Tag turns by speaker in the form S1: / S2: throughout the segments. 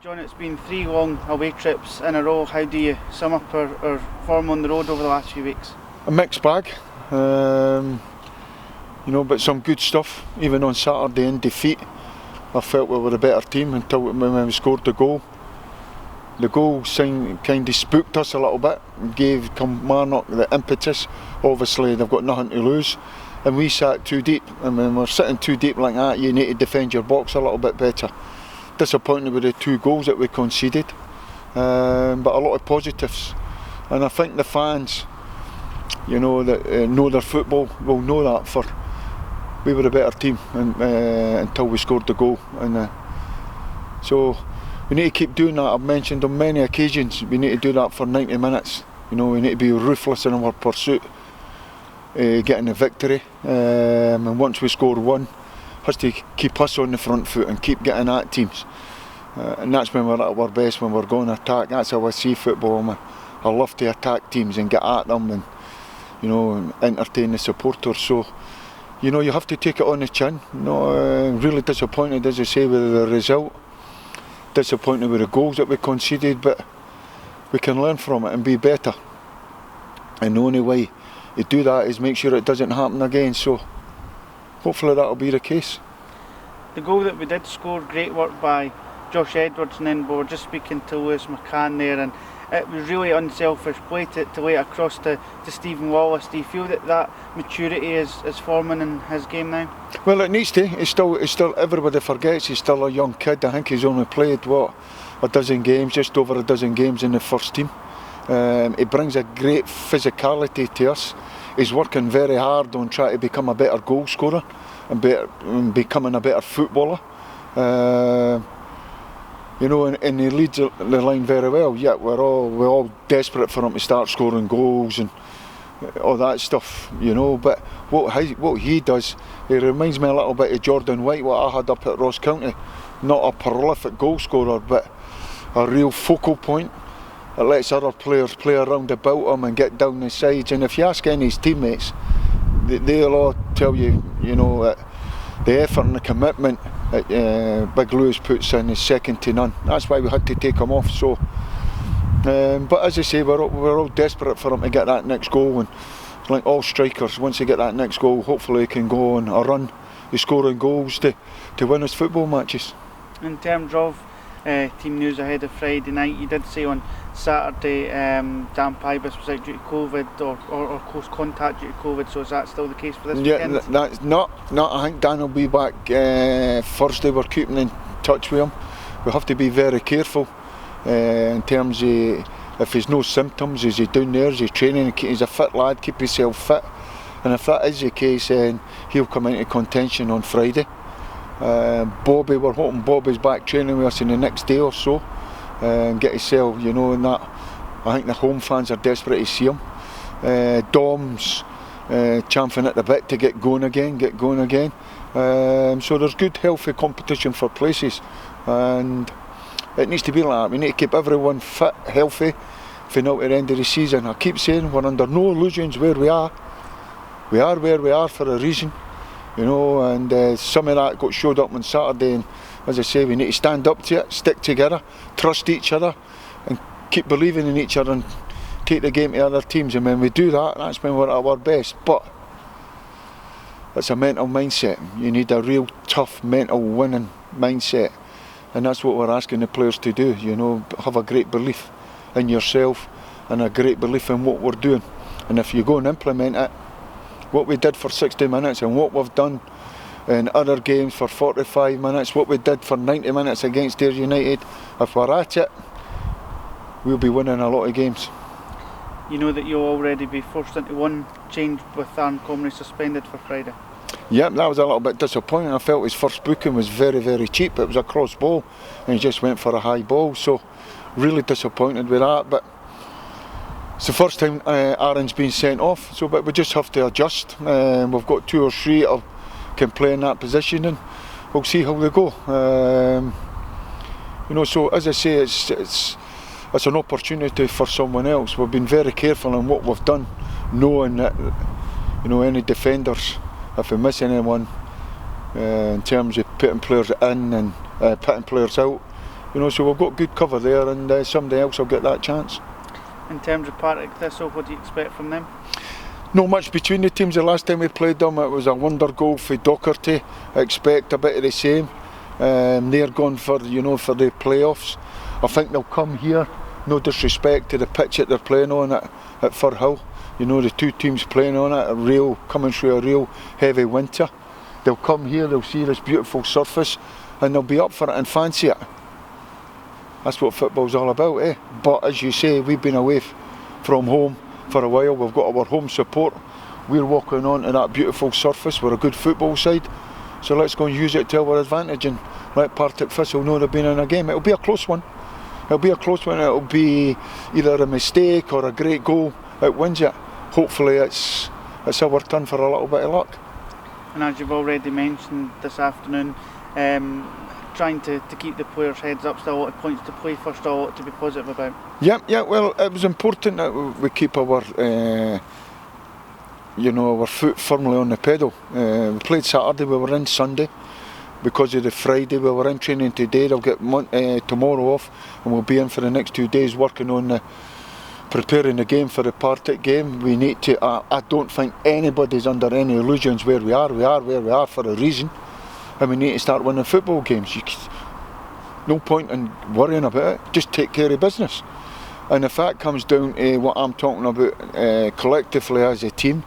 S1: John, it's been 3 long away trips in a row. How do you sum up our form on the road over the last few weeks?
S2: A mixed bag, but some good stuff. Even on Saturday in defeat, I felt we were a better team until when we scored the goal. The goal kind of spooked us a little bit, gave Kilmarnock the impetus. Obviously they've got nothing to lose, and we sat too deep, and when we're sitting too deep like that, you need to defend your box a little bit better. Disappointed with the 2 goals that we conceded, but a lot of positives, and I think the fans, that know their football will know that we were a better team until we scored the goal, and so we need to keep doing that. I've mentioned on many occasions we need to do that for 90 minutes. We need to be ruthless in our pursuit, getting a victory, and once we score one, has to keep us on the front foot and keep getting at teams, and that's when we're at our best, when we're going to attack. That's how I see football, man. I love to attack teams and get at them, and and entertain the supporters. So you have to take it on the chin. Really disappointed, as I say, with the result. Disappointed with the goals that we conceded, but we can learn from it and be better, and the only way to do that is make sure it doesn't happen again. So hopefully that'll be the case.
S1: The goal that we did score, great work by Josh Edwards, and then we were just speaking to Lewis McCann there, and it was really unselfish play to lay it across to Stephen Wallace. Do you feel that maturity is forming in his game now? Well,
S2: it needs to. It's still everybody forgets he's still a young kid. I think he's only played a dozen games, just over a dozen games in the first team. He brings a great physicality to us. He's working very hard on trying to become a better goal scorer and becoming a better footballer. And he leads the line very well. Yeah, we're all desperate for him to start scoring goals and all that stuff, But what he does, he reminds me a little bit of Jordan White, what I had up at Ross County. Not a prolific goal scorer, but a real focal point that lets other players play around about him and get down the sides. And if you ask any of his teammates, they'll all tell you, the effort and the commitment that Big Lewis puts in is second to none. That's why we had to take him off. So, but as I say, we're all desperate for him to get that next goal, and like all strikers, once they get that next goal, hopefully he can go on a run, he's scoring goals to win his football matches.
S1: In terms of team news ahead of Friday night, you did say on Saturday Dan Pybus was out due to COVID or close contact due to COVID, so is that still the case for this weekend?
S2: Yeah, that's not. I think Dan will be back Thursday. We're keeping in touch with him. We have to be very careful in terms of if there's no symptoms, is he down there, is he training, he's a fit lad, keep himself fit, and if that is the case, then he'll come into contention on Friday. Bobby, we're hoping Bobby's back training with us in the next day or so, and get himself, and that. I think the home fans are desperate to see him. Dom's champing at the bit to get going again. So there's good, healthy competition for places, and it needs to be like that. We need to keep everyone fit, healthy, for now to the end of the season. I keep saying we're under no illusions where we are. We are where we are for a reason. And some of that got showed up on Saturday, and as I say, we need to stand up to it, stick together, trust each other, and keep believing in each other, and take the game to other teams. And when we do that, that's when we're at our best. But it's a mental mindset. You need a real tough mental winning mindset, and that's what we're asking the players to do. Have a great belief in yourself and a great belief in what we're doing. And if you go and implement it, what we did for 60 minutes and what we've done in other games for 45 minutes, what we did for 90 minutes against Ayr United, if we're at it, we'll be winning a lot of games.
S1: You know that you'll already be forced into one change with Aaron Comrie suspended for Friday.
S2: Yeah, that was a little bit disappointing. I felt his first booking was very, very cheap. It was a cross ball and he just went for a high ball, so really disappointed with that. But it's the first time Aaron's been sent off, but we just have to adjust. We've got 2 or 3 that can play in that position, and we'll see how they go. So as I say, it's an opportunity for someone else. We've been very careful in what we've done, knowing that any defenders, if we miss anyone in terms of putting players in and putting players out, You know, so we've got good cover there, and somebody else will get that chance.
S1: In terms of Partick Thistle, what do you expect from them?
S2: Not much between the teams. The last time we played them, it was a wonder goal for Docherty. I expect a bit of the same. They're going for, you know, for the playoffs. I think they'll come here. No disrespect to the pitch that they're playing on at Firhill. You know, the two teams playing on it, coming through a real heavy winter. They'll come here, they'll see this beautiful surface, and they'll be up for it and fancy it. That's what football's all about, eh? But as you say, we've been away from home for a while. We've got our home support. We're walking onto that beautiful surface. We're a good football side, so let's go and use it to our advantage and let Partick Thistle know they've been in a game. It'll be a close one. It'll be a close one. It'll be either a mistake or a great goal that wins it. Hopefully it's our turn for a little bit of luck.
S1: And as you've already mentioned this afternoon, trying to keep the players' heads up, still a lot of points to play for, still a lot to be positive about. Yeah,
S2: well, it was important that we keep our our foot firmly on the pedal. We played Saturday, we were in Sunday. Because of the Friday, we were in training today. They'll get tomorrow off, and we'll be in for the next 2 days working on preparing the game for the Partick game. We need to. I don't think anybody's under any illusions where we are. We are where we are for a reason, and we need to start winning football games. No point in worrying about it. Just take care of business. And if that comes down to what I'm talking about collectively as a team,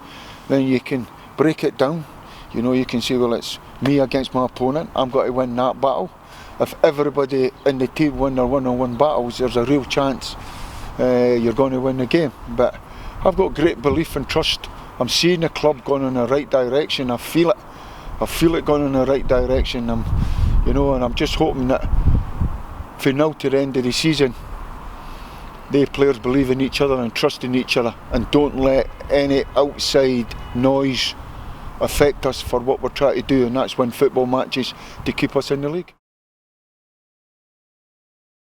S2: then you can break it down. You know, you can say, well, it's me against my opponent. I'm going to win that battle. If everybody in the team win their one-on-one battles, there's a real chance you're going to win the game. But I've got great belief and trust. I'm seeing the club going in the right direction. I feel it. I feel it going in the right direction. And I'm just hoping that from now to the end of the season, the players believe in each other and trust in each other, and don't let any outside noise affect us for what we're trying to do, and that's win football matches to keep us in the league.